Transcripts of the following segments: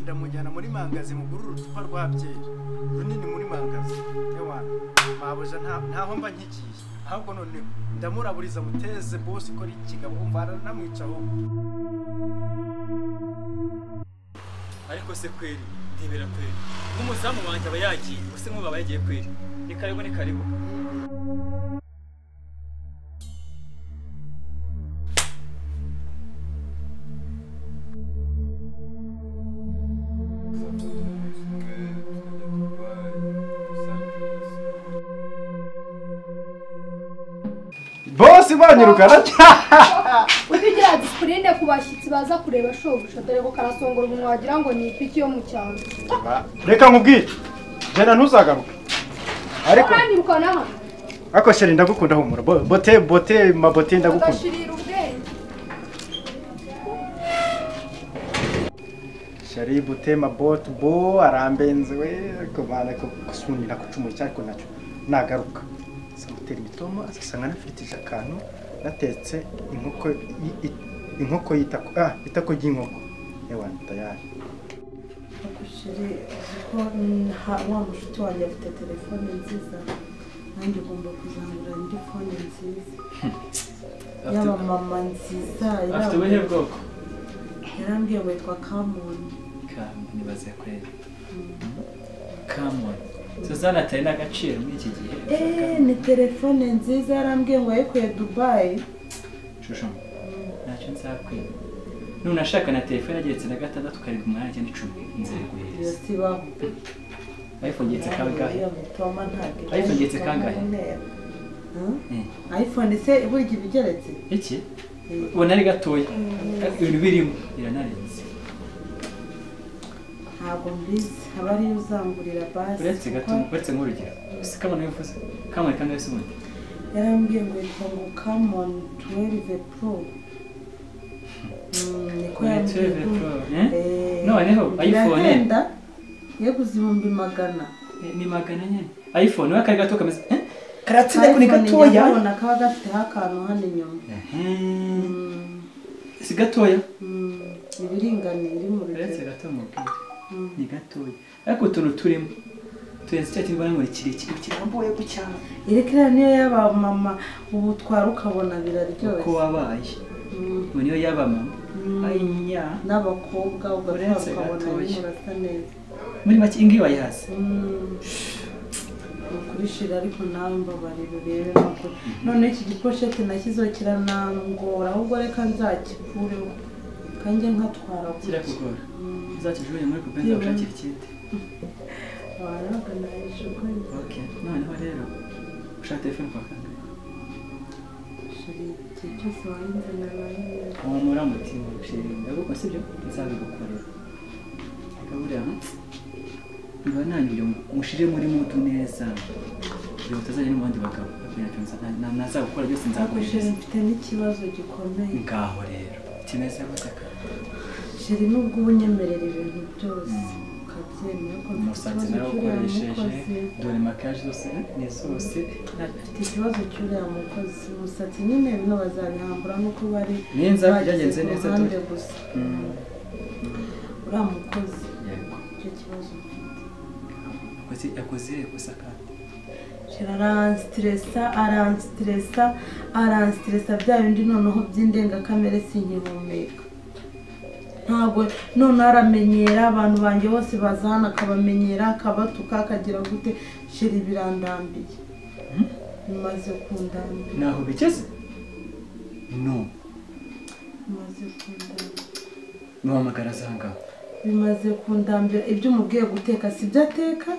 ndamujyana muri mangazi mu gururu tupa rwabyera runini muri mangazi ewana mabuja ntaho mba nkikiye ahubwo none ndamuraburiza muteze boss ko ari ikigabo umvara namwicaho ariko se kweri ndibera kweri n'umuzamu wanjye aba yagiye use nk'ubu yagiye kweri ni karibu ni karibu boss banyirukana ubigira disipurine ku bashyitsi baza kureba shobuja dore ko karasongora umuntu wagira ngo ni ipiki yo mu cyaro reka nkubwire jena ntuzagaruke ariko banyirukana hano ako sheri ndagukunda humura bote mabote ndagukunda agashirira ubwenge sheri bote mabote bo arambenze we ariko bana ko kusunira kucumu cyariko nacyo nagaruka samutera imitomo asasanga nafitije akantu natetse inkoko itako ry'inkoko ewa tayari akushiri ko wa mushuti wanjye afite telefone nziza nanjye ugomba kuzangura indi fone nziza yaba mama nziza afite ubuhe bwoko yarambwiye ngo yitwa Kamoni nibaze kweri Kamoni Suzana atari n'agaciro muri iki gihe ni telefone nziza yarambwiye ngo yayikuye Dubai shusho ntacyo nzakwiye none ashaka na telefone ageretse na 6 karindwi umunani cyangwa 10 nziguhereza iyo sibaho iPhone getse kangahe Toma ntage iPhone getse kangahe iPhone se burya ibigeretse iki ubona ari gatoya ibintu birimo iranarenze ntabwo mbizi aba ariyo uzangurira basi uretse nk'urugero si Kamoni wifuza Kamoni kangahe se ubundi yarambwiye ngo yitwa ngo Kamoni 12 Pro niko yambwiye noneho iPhone yaguze 100 ni magana nyine iPhone we kari gato kameze karatsinda kuri gatoya yabona kaba gafite akantu hano inyuma si gatoya ibiringaniye iri mu uretse gato mubwire ni gatoya ariko utuntu turimo turenze cya kintu ngo kirekire kirambuye gucyana irekera niyo yaba mama ubu twara ukabona biraryoshye ko wabaye ngo niyo yaba mama ayinya n'abakobwa ugatwara ukabona murasa neza muri make ingiyo wayihaze ukurishira ariko nawe mbabarira urebe nako none iki giposhete nashyizeho kiranangora ahubwo reka nzakikureho kanjye nkatwara kirakugora uzakijuye muri kubenza ushakira ikindi waraga nayijuye okay noneho rero ushaka telefone kwa kangahe shiri cyose wahinze nabaye umura mutima shiri ndaguko sibyo nzabigukorera akaburiya niba nanyu mushire muri mutu neza byo utazanye n'abandi bagabo nazagukora byose nzagushira mfite n'ikibazo gikomeye ngaho rero kimeze gutaka shiri nubwo ubunyemerera ibintu byose ukabyemera ko umusatsi nawe ukoresheje dore makiyaje zose ni zose afite ikibazo cy'uriya mukozi umusatsi nyine bino bazabihambura nuko bari ninza byagenze neza gusa uriya mukozi icyo kibazo yakoze gusa kandi aranstresa bya bindi noneho by'indengakamere sinkihumeka ntabwo none aramenyera abantu banjye bose bazana akabamenyera akabatuka akagira gute shiri birandambiye bimaze kundambira naho bigeze no bimaze kundambira nuhamagara zanga bimaze kundambira ibyo umubwiye guteka sibyo ateka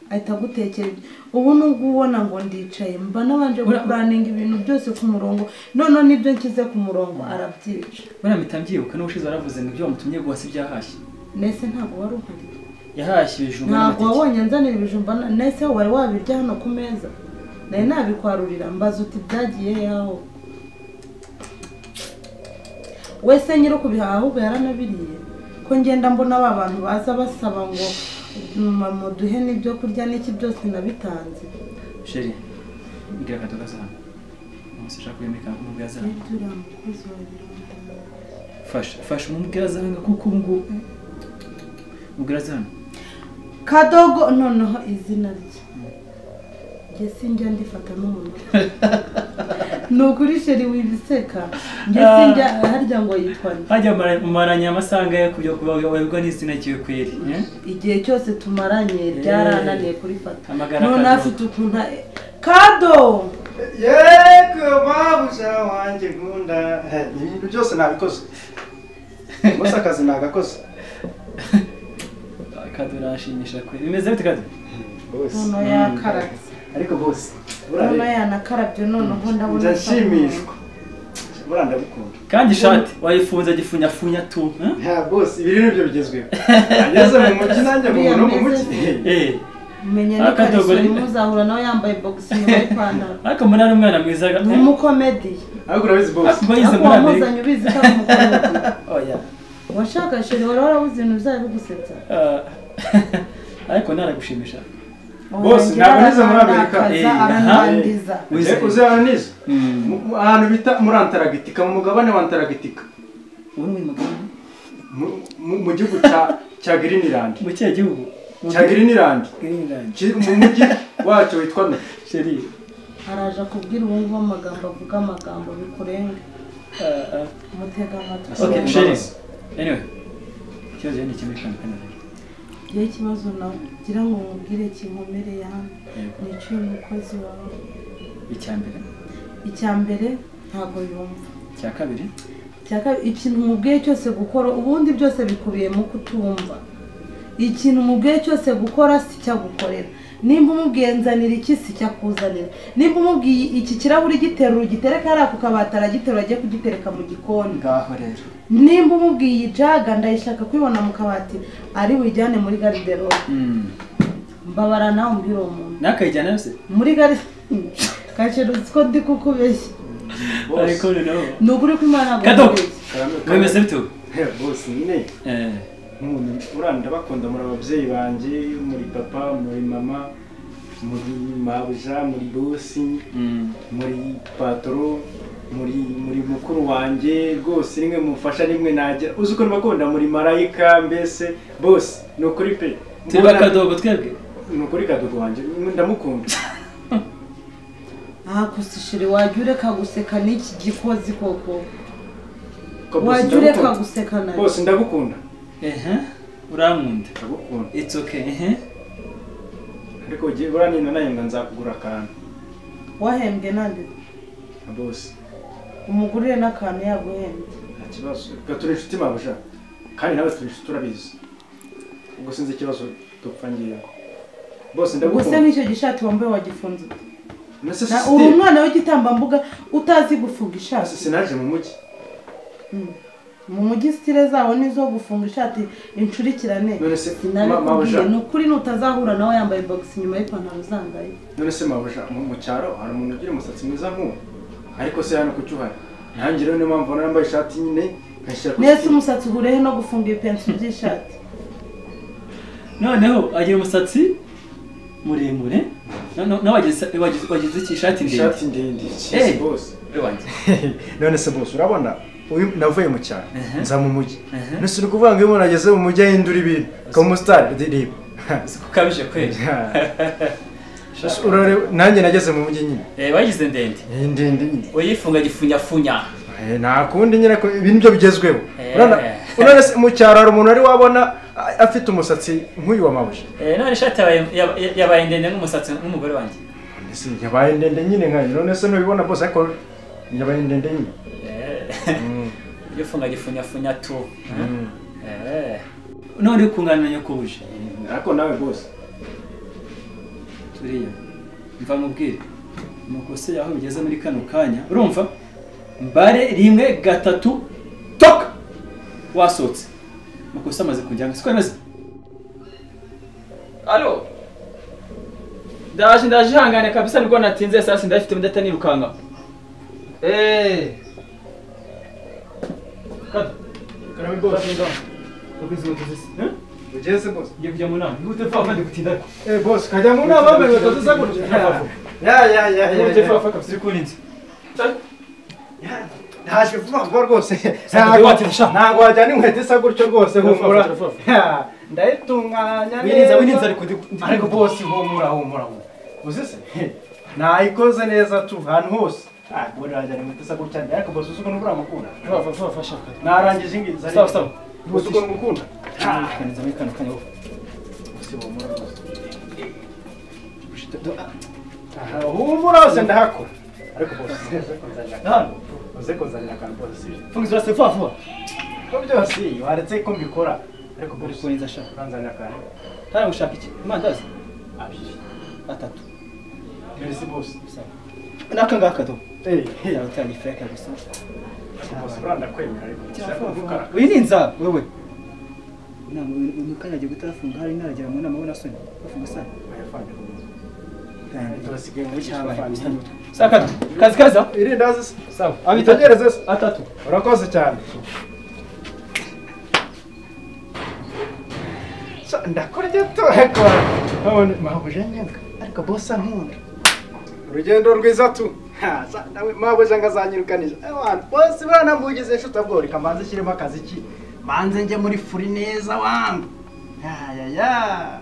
ahita gutekera ubu nubwo ubona ngo ndicaye mba nabanje gukuraninga ibintu byose ku murongo none nibyo nkize ku murongo arabyica baramita mbyibuka n'ubushize waravuze ngo ibyo wamutumye guhasi byahashye nese ntabwo wari uhari yahashye ibijumba ntabwo wabonye nzanira ibijumba nese wari wabirya hano ku meza nari nabikwarurira mbaza uti byagiye yaho wese nyiri kubihaha ahubwo yaranabiriye ko ngenda mbona aba bantu baza basaba ngo muduhe n'ibyo kurya n'iki byose nabitanze sheri ngira katoka sana musishaka kwemeka kumubwira sana tura mukozi wa birunda fasha umubwira sana kuko ngo mubwira sana Kadogo noneho izina rye njye sinjya ndifata n'umuntu nukuri sheri wibiseka njye sinjya harya ngo yitwa nde hajya maranya amasanga yo kubyo kubabwa n'izina kiwe kweri igihe cyose tumaranye byarananiye kurifata Amagara none Kadogo. afite ukuntu Kado yego mabuja wanjye nkunda ibintu byose nabikoze gusa akazi nagakoze Kado rashimisha kweri bimeze bite Kado bose noneho yakarabye ariko bose noneho yanakarabye noneho ndabona ndashimishwa buriya ndabikunda kandi ishati wayifunze gifunyafunya tu nta bose ibi rero nibyo bigezweho ageze mu mujyi nanjye mu mujyi umenye ni Kadogo muzahura nawe yambaye box inyuma y'ipantaro ariko mbona ari umwana mwiza ni umukomedi ariko urabizi bose ariko yize ariko muri Amerika wamuzanye ubizi ko ari umukomedi oya washaka sheri wari warabuze ibintu bizaba bigusetsa ariko naragushimisha bose ntabwo nize muri Amerika aranandiza uzaranize ahantu bita muri Antaragitika mu mugabane wa Antaragitika ubu ni mugabane mu gihugu cya Greenland mu kihe gihugu cya Greenland mu mujyi wacyo witwa nde sheri araje akubwira ubu ngubu amagambo avuga amagambo bikurenga umutega amatwi okay sheri anyway kibazo ni kimwe kandi iyo ikibazo nagira ngo mubwire kinkomereye hano niciye umukozi wawe icya mbere ntabwo yumva icya kabiri ikintu mubwiye cyose gukora ubundi byose bikubiyemo kutumva ikintu mubwiye cyose gukora si cyagukorera nimba umubwiye nzanira iki si cyakuzanira nimba umubwiye iki kirahuri giterura gitereka hariya ku kabati aragiterura agiye kugitereka mu gikoni ngaho rero nimba umubwiye ijaga ndayishaka kwibona mu kabati ari bujyane muri garderobe mbabara nawe umbwira uwo muntu nakayijyana yose muri kacero ko ndi kukubeshya ariko noneho ni ukuri ko Imana Kadogo wemeze bite bose nyine uranda bakunda muri ababyeyi banjye muri papa muri mama muri mabuja muri bosi muri patro muri mukuru wanjye rwose rimwe mufasha rimwe najya uzi uko bakunda muri marayika mbese bose ni ukuri pe turi Kadogo twebwe ni ukuri Kadogo wanjye ndamukunda kusishire wajya ureka guseka n'iki gikozi koko wajya ureka guseka nawe bose ndagukunda urankunda ndagukunda it's okay ariko ugiye uranina nayo ngo nzakugura akantu wahembwe nande bose umugurire n'akantu yaguhembye nta kibazo turi inshuti mabuja kandi nawe turi inshuti urabizi ubwo sinzi ikibazo dupfa ngiye bose ndagukunda gusa n'icyo gishati wambaye wagifunze uri umwana w'igitambambuga utazi gufunga ishati sinaje mu mujyi mu mujyi stile zawo nizo gufunga ishati incurikirane sinabikubwiye ni ukuri nutazahura nawe yambaye box inyuma y'ipantaro uzangaye none se mabuja mu cyaro hari umuntu ugira umusatsi mwiza nk'uwo ariko se hano kuki uhari nanjye rero niyo mpamvu ubona yambaye ishati nyine nkashyira nese umusatsi uhurehe no gufunga ipensi by'ishati noneho agira umusatsi muremure wagize iki ishati ndende bose none se bose urabona uyu navuye mu cyaro nza mu mujyi nese uri kuvuga ngo iyo umuntu ageze mu mujyi ahindura ibintu akaba umusitari reba ukabije kweli nanjye nageze mu mujyi nyine wagize ndende nyine uyifunga gifunyafunya nta kundi nyine ibi nibyo bigezweho urabona mu cyaro hari umuntu ari wabona afite umusatsi nk'uyu wa mabuja none ishati yabaye ndende nk'umusatsi nk'umugore wanjye yabaye ndende nyine nkayo none se nubibona bose ariko yabaye ndende nyine iyo funga gifunyafunya tu none ukungana nyakubuje ariko nawe bose turiya mva mubwire umukose yaho bigeze muri kano kanya urumva mbare rimwe gatatu toka wasohotse makosa amaze kujyanga siko bimeze alo ndaje hangane kabisa nibwo natinze sasa ndafite mudata nirukanga Kata. Karame boss. Ukwezi gutuzise. Ugeze boss. Ngiye kujya mu nama. Ngute fafa ndi gutinda. Boss kajya mu nama bamwe batazisa gutya. Ya. Ngute fafa kapsi kuninzi. Ntaje vuba rwose. Ntabwo wajyana inkweto isa gutyo rwose humura. Ndayitunganya neza. Wininzi ariko boss humura. Uzise? Nayikoze neza tu ahantu hose. Bora wajyana inkweto isa gutya ariko boss usuko nubura amakunda. Fafa shaka. Narangije ingiza. Sawa. Usuko ngukunda. Kaniza muri kanya. Humura rwose. Humura wose ndahakora. Ariko boss uze kuzanira akantu boss. Fungiza se fafa. Ko byose waretse ko mbikora. Ariko Uri boss kuninza shaka. uranzanira akantu. Tara gushaka iki? Mandazi. Abiri. 3. Merci boss. Sawa. Naka ngaka to. Ya Utani freka gusa. boss uranda kwemera ariko cyakuvukara. Wininza wewe. Nama unukanyaje gutafunga hari naragera mu nama wona soni. Bafunga sana. Bayafanye. Turasigaye muri cyabanye. Saka. Kaza. Iri ndazi. Sawa. Abitegereze 3. Urakoze cyane. Ndakurya to ariko none mabuje nyenga ariko boss ankunda. Urugendo rwiza tu. Nawe mabuje ngazanyirukanije. Boss bana mbugize inshuti abwo kamanze kirimo akazi ki. Manze nje muri furi neza wangu. Ya.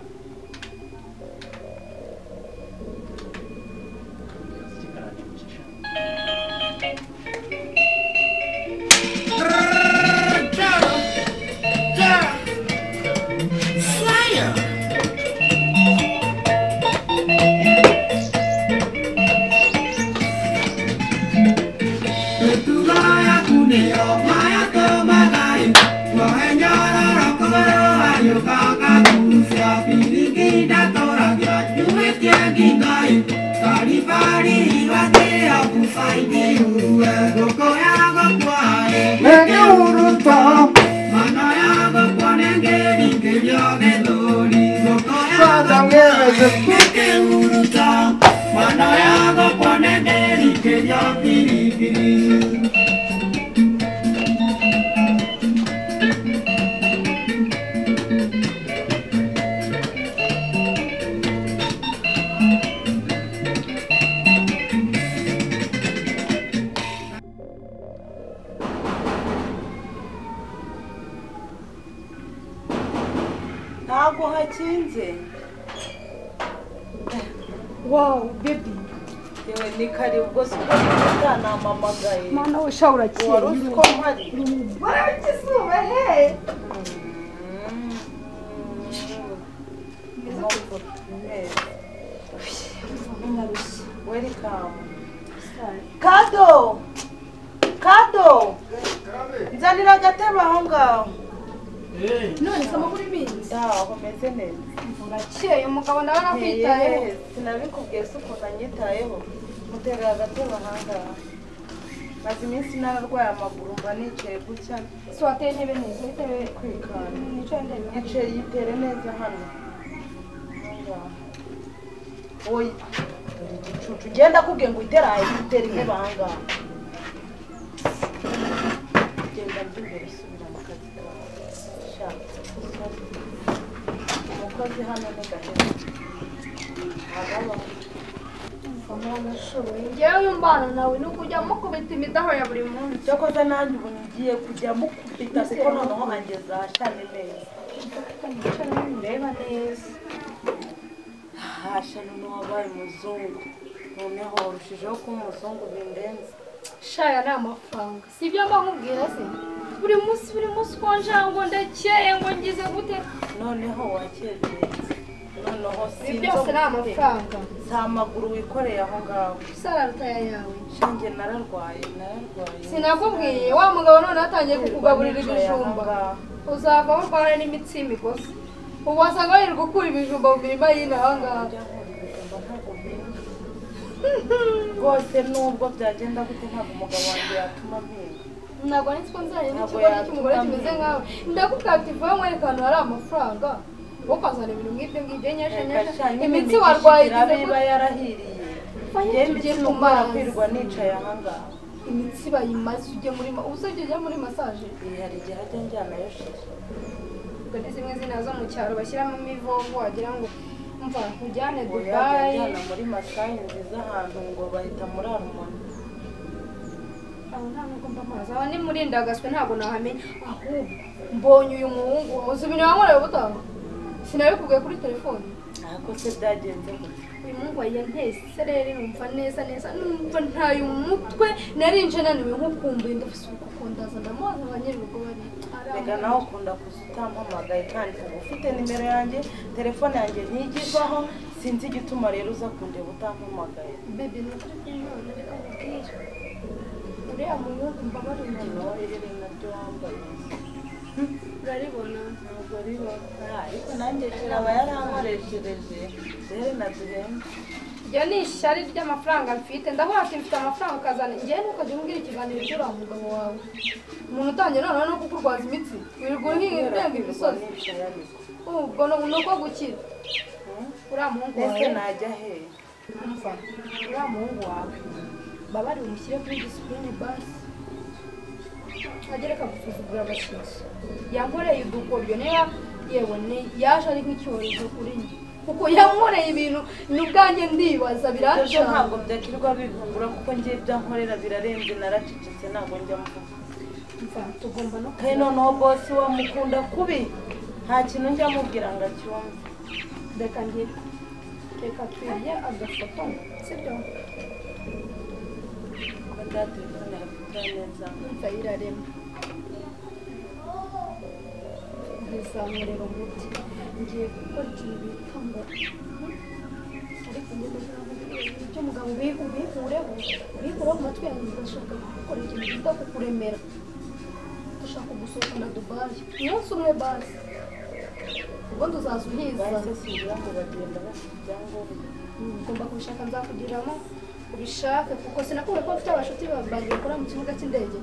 ntabwo hakinze. Wow, baby. Yewe ni karibu rwose utanamamagaye. Mana we sha urakeye. Wari uzi ko mpari? Barakisuba he. Welcome. Kado. Nzanira agatebe aho ngaho. None sama kuri minsi. Aho meze neza. Urakeye umugabo nawe nakwitayeho. Sinabikubwiye se ukuntu anyitayeho. Muterera agatebe aha ngaho. Maze iminsi nararwaye amaguru mba nicaye gutya. Si wateye intebe neza, intebe kwikana. nicaye ndebe. Yicaye yitere neza hano. Oya, dore igicucu. Genda kubwiye ngo iteraye yitere intebe aha ngaho. Genda mbi imbere subira mu kazi kawe. Shaka. Umukozi hano ni gahera. Ababa. Ngewe umbana nawe ni ukujya mukubita imidaho ya buri munsi. Cyakoze nanjye ubu ngiye kujya mukubita kuko noneho angeza ahashane neza. Ndeba neza. Ahashane n'uwabaye umuzungu. Noneho urushijeho kuba umuzungu bindenze. Shaya ni amafaranga. Si ibyo mba nkubwira se. Buri munsi konje ngo ndakeye ngo ngize gute. Noneho wakezenze. Noneho si byose ni amafaranga. Za maguru wikoreye aho ngaho. Sara rutaya yawe. Shange nararwaye. Sinakubwiye wa mugabo none atangiye kukugaburira ibijumba. Uzava urwara n'imitsi y'imigozi. Ubu wasanga bari gukura ibijumba mu mirima y'inaha ngaha. Rwose nubwo byagenda gute ntabwo umugabo wanjye yatuma mpinga. Ntabwo ari two nzanye n'ikibazo cy'umugore kimeze nkawe. Ndakubwira ati vuba nkwereka ahantu hari amafaranga. Ukazana ibintu nk'ibyo nyesha. Imitsi warwaye igize iba yarahiriye. Njye tugiye kumara kwirwa nicaye aha ngaha. imitsi bayimaze ujye muri ubusabye ujya muri massage hari igihe ajya njyanayo shira ubwo ni zimwe zina zo mu cyaro bashyiramo imivovo wagira ngo mva ujyane Dubai Dubai muri massage nziza ahantu ngo bahita muri Armani aho nta nubwo mba mazi aho ni muri Ndagaswe ntabwo nahamenya ahubwo mbonye uyu muhungu uzi ibintu yankoreye ubutaha sinabikubwiye kuri telefone ariko se byagenze gute uyu muhungu yanteye isereri numva neza numva ntaye umutwe narinje naniwe nkukumbuye ndafise uko ndaza ndamubaza abanyarugo bari rega nawe ukunda kuza utampamagaye kandi uba ufite nimero yanjye telefone yanjye ntigirwaho sinzi igituma rero uza kundeba utampamagaye baby ni ukuri kw'Imana reka nkubwire uriya muhungu mba barumva nawe rero naryo wambaye uraribona ntabwo ribona ariko nanjye kiraba yarankoreshereje rero naduhembe iryo ni ishyari ry'amafaranga mfite ndavuga ati mfite amafaranga ukazana njyewe ntukajya umbwira ikiganiro cy'uriya mugabo wawe umuntu utangiye noneho no kukurwaza imitsi wirirwa urenga imisozi ubwo ni uko gukira uriya muhungu wawe ese najya he umva uriya muhungu wawe babari umushyire kuri disipurine basi agereka gusuzugura abashyitsi yankoreye udukoryo niba yewe yaje ari nk'icyorezo kuri njye kuko yankoreye ibintu n'ubwanjye ndibaza biraje ntabwo byakirwa bivungura kuko ngiye byankorera birarenze naracecetse ntabwo njya mvuga mva tugomba no kandi noneho bosi wamukunda kubi nta kintu njya mubwira ngo acyumve reka twirye agafoto sibyo ko bya telefone arafite neza mva irarema ntizamurera umuti ngiye gukora ikintu bita ngo ariko ngenda ibyo umugabo ubikureho mu matwi yanjye ndashaka gukora ikintu bita kukuremera ndashaka kugusohokana Dubai umunsi umwe basi ubundi uzaza uhiza bahise singira ngo bagenda bafite ibyangombwa ugomba kubishaka nzakugiramo ubishake kuko sinakubwira ko mfite abashuti banjye bakora mu kibuga cy'indege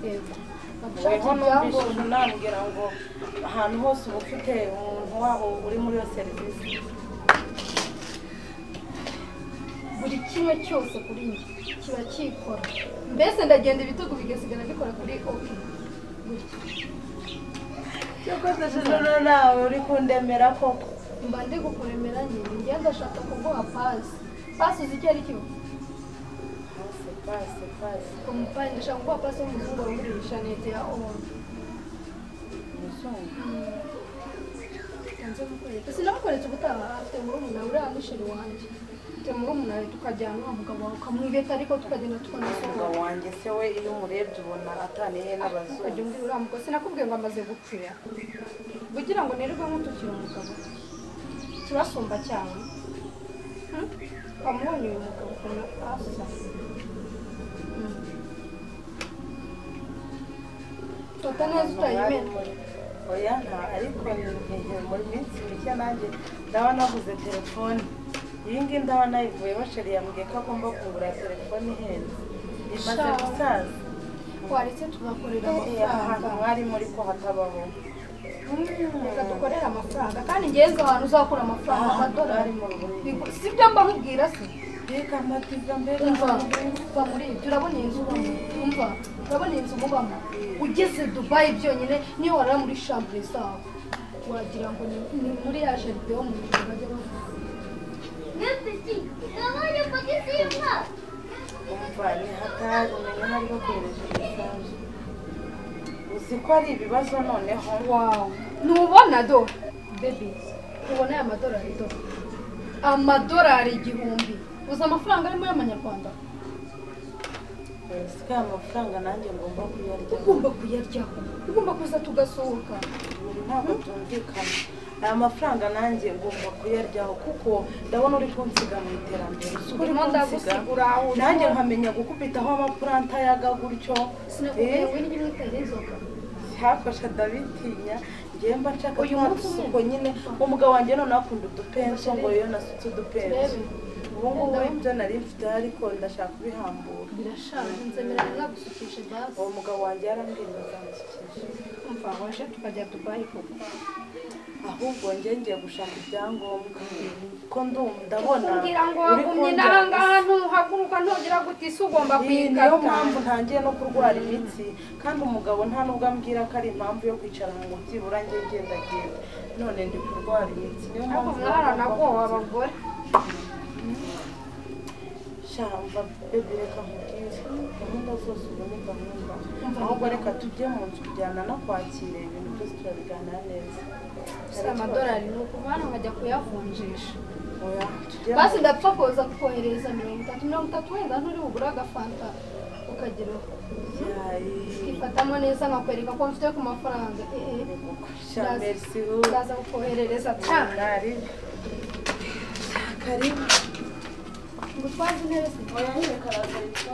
yego weho numvise nambwira ngo ahantu hose uba ufite umuntu waho uri muri iyo serivisi buri kimwe cyose kuri njye kiba kikora mbese ndagenda ibitugu bigasigara bikora kuri oke cyokoze shijoro nawe uri kundemera koko mba ndi kukuremera nyine njye ndashaka kuguha pasi uzi icyo ari cyo pasi umupari ndashaka kuguha pasi w'umuzungu wangurira ishanete ya omo sinamukoretse ubutaha afite murumuna uriya n'isheri wanjye afite murumuna we tukajyana umugabo wawe ukamwibeta ariko tukagenda tukanasohoka umugabo wanjye se we iyo umurebye ubona ataniye n'abazungu ukajya umbwira uriya mugabo sinakubwiye ngo amaze gupfira kugira ngo nirirwe nkutukira umugabo turasumba cyane wamubonye uyu mugabo ukuntu asa fata neza utayimena oya nta ariko muri minsi mike nanjye ndaba naguze telefone iyi ngiyi ndaba nayivuyeho sheri yambwiye ko agomba kugura telefone ihenze imaze gusaza waretse tugakorera ahantu mwari muri ko hatabaho reka dukorere amafaranga kandi ngenzi ahantu uzakura amafaranga amadolari sibyo mba nkubwira se reka amatiza mbere umva muri ibyo urabona inzu ubamo umva urabona inzu mubamo ugeze Dubai byonyine niyo warara muri shambure zabo wagira ngo ni muri ya jaride yo mu nzu bajya bavuga umva ni hatari umenya hari bakoresha mesaje uzi ko ari ibibazo noneho wawu ntubona do bebi ubona aya madolari do amadolari 1000 uzi amafaranga arimo y'amanyarwanda sika amafaranga nanjye ngomba kuyarya ugomba kuza tugasohoka ntabwo byumvikana aya mafaranga nanjye ngomba kuyaryaho kuko ndabona uri kunsiga mu iterambere urimo ndagusigura nanjye nkamenya gukubitaho amapuranta yaga gutyo sinakubwiye ngo n'ibyo mwitera inzoga cyafasha ndabitinya ngiye mba nshaka uyu munsi ubwo nyine umugabo wanjye none akunda udupenso ngo iyo nasutse udupenso ubu ngubu ibyo nari mfite ariko ndashaka kubihambura birashaje nzemera nagusukishe basi uwo mugabo wanjye yarambwira azanshikisha umva waje tukajya Dubai koko ahubwo njye ngiye gushaka ibyangombwa ko ndabona kugira ngo wagumye n'ahangaha ntuhaguruka ntugera guti isi ugomba kuyikata niyo mpamvu ntangiye no kurwara imitsi kandi umugabo nta nubwo ambwira ko ari impamvu yo kwicara ngo byibura njye ngenda none ndi kurwara imitsi niyo mpamvu mwaranagowe abagore shamva bebe reka nkubwire gahunda zose ubu ni gahunda ahubwo reka tujye mu nzu kujyana no kwakira ibintu byose turabiganira neza amadolari ni ukuvana nkajya kuyavunjisha oya tujye basi ndapfa kuza kukohereza 30 wenda nturi bugure agafanta ukagira ukifatamo neza nkakwereka ko mfite ku mafaranga merci ndaza kukoherereza cyane karibu ngo twazi intebe se oya reka araza